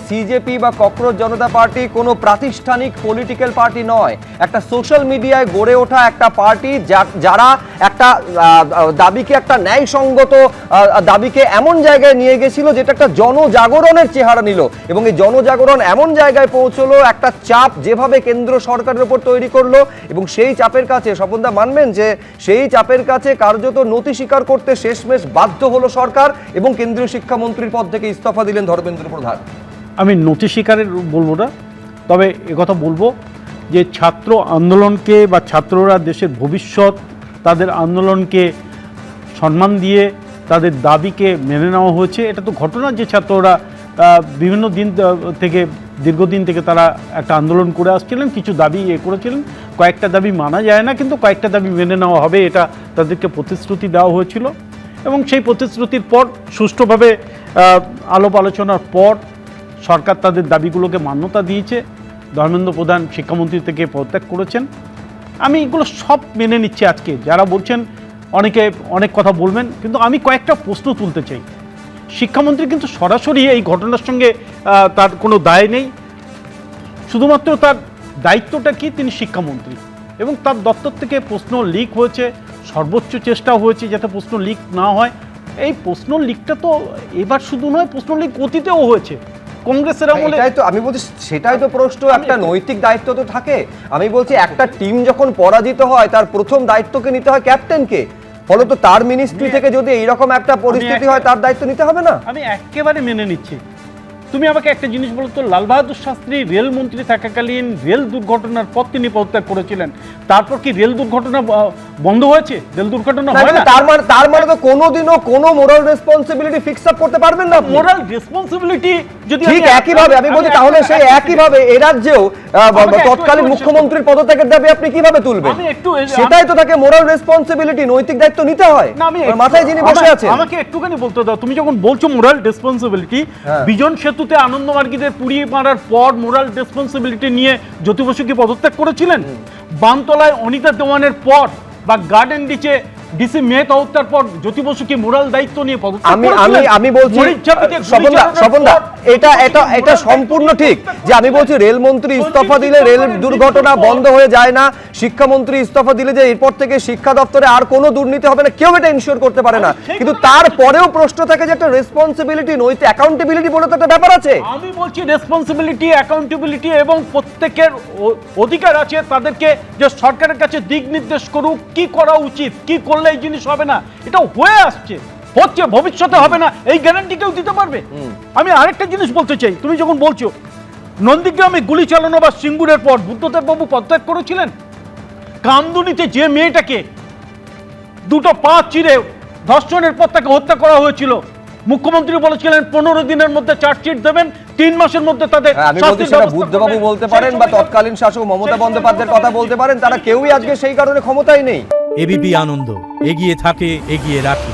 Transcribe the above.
CJP বা cockroach জনতা party কোনো প্রাতিষ্ঠানিক পলিটিক্যাল পার্টি নয়, একটা সোশ্যাল মিডিয়ায় গড়ে ওঠা একটা পার্টি যারা একটা দাবিকে, একটা ন্যায়সঙ্গত দাবিকে এমন জায়গায় নিয়ে গেছিল যেটা একটা জনজাগরণের চেহারা নিল, এবং এই জনজাগরণ এমন জায়গায় পৌঁছলো, একটা চাপ যেভাবে কেন্দ্র সরকারের উপর তৈরি করলো, এবং সেই চাপের কাছে স্বপনদা মানবেন যে সেই চাপের কাছে কার্যত নতি স্বীকার করতে শেষমেশ বাধ্য হলো সরকার এবং কেন্দ্রীয় শিক্ষামন্ত্রীর পদ থেকে ইস্তফা দিলেন ধর্মেন্দ্র প্রধান। আমি নতি স্বীকারের বলবো না, তবে একথা বলবো যে ছাত্র আন্দোলনকে বা ছাত্ররা দেশের ভবিষ্যৎ, তাদের আন্দোলনকে সম্মান দিয়ে তাদের দাবিকে মেনে নেওয়া হয়েছে। এটা তো ঘটনা যে ছাত্ররা বিভিন্ন দিন থেকে, দীর্ঘদিন থেকে তারা একটা আন্দোলন করে আসছিলেন, কিছু দাবি করেছিলেন, কয়েকটা দাবি মানা যায় না, কিন্তু কয়েকটা দাবি মেনে নেওয়া হবে, এটা তাদেরকে প্রতিশ্রুতি দেওয়া হয়েছিল। এবং সেই প্রতিশ্রুতির পর সুষ্ঠুভাবে আলাপ আলোচনার পর সরকার তাদের দাবিগুলোকে মান্যতা দিয়েছে। ধর্মেন্দ্র প্রধান শিক্ষামন্ত্রী থেকে পদত্যাগ করেছেন। আমি এগুলো সব মেনে নিচ্ছি। আজকে যারা বলছেন অনেকে অনেক কথা বলবেন, কিন্তু আমি কয়েকটা প্রশ্ন তুলতে চাই। শিক্ষামন্ত্রী কিন্তু সরাসরি এই ঘটনার সঙ্গে তার কোনো দায় নেই, শুধুমাত্র তার দায়িত্বটা কি, তিনি শিক্ষামন্ত্রী, এবং তার দপ্তর থেকে প্রশ্ন লিক হয়েছে, সর্বোচ্চ চেষ্টা হয়েছে যাতে প্রশ্ন লিক না হয়। এই প্রশ্ন লিকটা তো এবার শুধু নয়, প্রশ্ন লিক অতীতেও হয়েছে কংগ্রেসের আমলে। এটাই তো আমি বলছি, সেটাই তো প্রশ্ন, একটা নৈতিক দায়িত্ব তো থাকে। আমি বলছি একটা টিম যখন পরাজিত হয় তার প্রথম দায়িত্বকে নিতে হয় ক্যাপ্টেনকে, ফলত তার মিনিস্ট্রি থেকে যদি এইরকম একটা পরিস্থিতি হয় তার দায়িত্ব নিতে হবে না। আমি একেবারে মেনে নিচ্ছি। তুমি আমাকে একটা জিনিস বলো তো, লাল বাহাদুর শাস্ত্রী রেলমন্ত্রী থাকাকালীন রেল দুর্ঘটনার পর তিনি পদত্যাগ করেছিলেন, তারপর কি রেল দুর্ঘটনা বন্ধ হয়েছে? রেল দুর্ঘটনা হয় না। তার মানে তো কোনোদিনও কোনো মোরাল রেসপন্সিবিলিটি ফিক্স আপ করতে পারবেন না। মোরাল রেসপন্সিবিলিটি যদি ঠিক একই ভাবে আমি বলছি, তাহলে সেই একই ভাবে এই রাজ্যেও তৎকালীন মুখ্যমন্ত্রীর পদত্যাগের দাবি আপনি কিভাবে তুলবেন? সেটাই তো তাকে মোরাল রেসপন্সিবিলিটি, নৈতিক দায়িত্ব নিতে হয়। মাথায় যিনি বসে আছেন, আমাকে একটুখানি বলতে দাও। তুমি যখন বলছো মোরাল রেসপন্সিবিলিটি, বিজন সেতুতে আনন্দমার্গীদের পুড়িয়ে মারার পর মোরাল রেসপন্সিবিলিটি নিয়ে জ্যোতি বসু কি পদত্যাগ করেছিলেন? বামতলায় অনিতা দেওয়ানের পর বা গার্ডেন ডিচে ডিসি মেহতা হত্যার পর জ্যোতি বসু কি মোরাল দায়িত্ব নিয়ে পদত্যাগ করেছিলেন? আমি বলছি স্বপনদা, এটা সম্পূর্ণ ঠিক যে আমি বলছি রেলমন্ত্রী ইস্তফা দিলে রেল দুর্ঘটনা বন্ধ হয়ে যায় না, শিক্ষামন্ত্রী ইস্তফা দিলে যে এরপর থেকে শিক্ষা দপ্তরে আর কোনো দুর্নীতি হবে না, কেউ এটা ইনশিওর করতে পারে না। কিন্তু তারপরেও প্রশ্ন থাকে যে একটা রেসপন্সিবিলিটি, নৈতিক অ্যাকাউন্টেবিলিটি বলে তো একটা ব্যাপার আছে। আমি বলছি রেসপন্সিবিলিটি, অ্যাকাউন্টেবিলিটি এবং প্রত্যেকের অধিকার আছে তাদেরকে যে সরকারের কাছে দিক নির্দেশ করুক কি করা উচিত, কি করলে এই জিনিস হবে না। এটা হয়ে আসছে, হচ্ছে, ভবিষ্যতে হবে না, এই গ্যারান্টি কেউ দিতে পারবে? আমি আরেকটা জিনিস বলতে চাই। তুমি যখন বলছো নন্দীগ্রামে গুলি চালানো বা সিঙ্গুরের পর বুদ্ধদেব বাবু পদত্যাগ করেছিলেন, কামদুনিতে যে মেয়েটাকে দুটো পা চিরে ধর্ষণের পর তাকে হত্যা করা হয়েছিল, মুখ্যমন্ত্রী বলেছিলেন 15 দিনের মধ্যে চার্জশিট দেবেন, 3 মাসের মধ্যে তাদের। আমি বলছি সেটা বুদ্ধবাবু বলতে পারেন বা তৎকালীন শাসক মমতা বন্দ্যোপাধ্যায়ের কথা বলতে পারেন, তারা কেউই আজকে সেই কারণে ক্ষমতায় নেই। এবিপি আনন্দ, এগিয়ে থাকে, এগিয়ে রাখে।